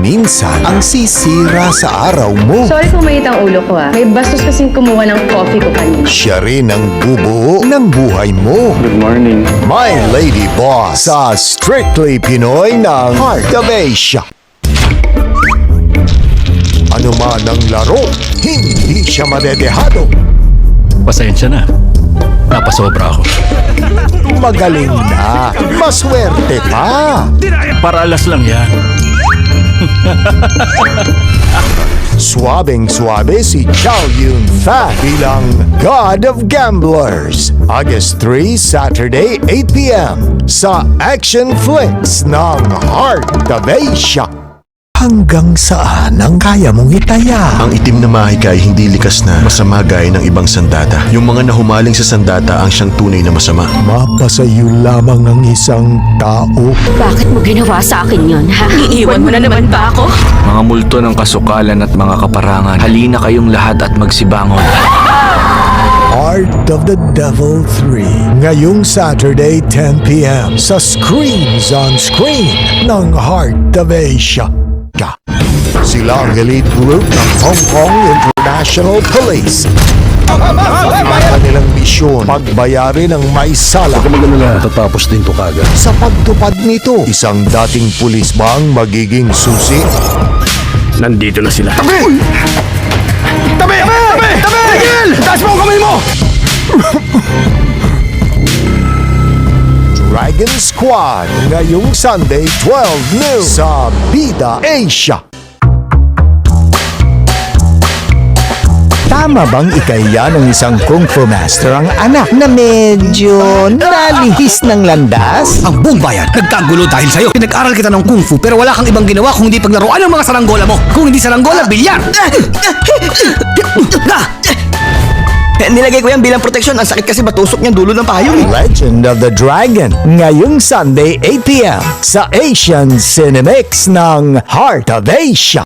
minsan ang sisira sa araw mo. Sorry kung mainit ang ulo ko May bastos kasing kumuha ng coffee ko kanina. Siya rin ang bubuo ng buhay mo. Good morning. My Lady Boss sa Strictly Pinoy ng Heart of Asia. Ano man ang laro, hindi siya madedehado. Pasensya na. Napasobra ako. Magaling na, maswerte pa. Paralas lang yan. Suabing-suabe si Chow Yun Fat bilang God of Gamblers. August 3, Saturday, 8 p.m. sa Action Flicks ng Heart of Asia. Hanggang saan ang kaya mong itaya? Ang itim na mahika ay hindi likas na masama gaya ng ibang sandata. Yung mga nahumaling sa sandata ang siyang tunay na masama. Mapasayo lamang ng isang tao. Bakit mo ginawa sa akin yun, ha? Iiwan mo na naman ba ako? Mga multo ng kasukalan at mga kaparangan, halina kayong lahat at magsibangon. Heart of the Devil 3 ngayong Saturday 10 p.m. sa Screens on Screen ng Heart of Asia. Sila ang elite group ng Hong Kong International Police. Ang kanilang misyon, pagbayarin ang may sala. Matatapos din to kagad. Sa pagtupad nito, isang dating pulis ba ang magiging susi? Nandito na sila. Tabi! Tabi! Tabi! Tabi! Tigil! Taas mo ang kamay mo! Dragon Squad ngayong Sunday 12 noon sa Bida Asia. Tama bang ikaya ng isang kung fu master ang anak na medyo nalihis ng landas? Ang buong bayan nagkagulo dahil sa'yo. Pinag-aral kita ng kung fu pero wala kang ibang ginawa kung hindi paglaruan ng mga saranggola mo. Kung hindi saranggola, bilyar! Nilagay ko yan bilang proteksyon. Ang sakit kasi batusok niyang dulo ng payong. Legend of the Dragon ngayong Sunday 8 p.m. sa Asian Cinemix ng Heart of Asia.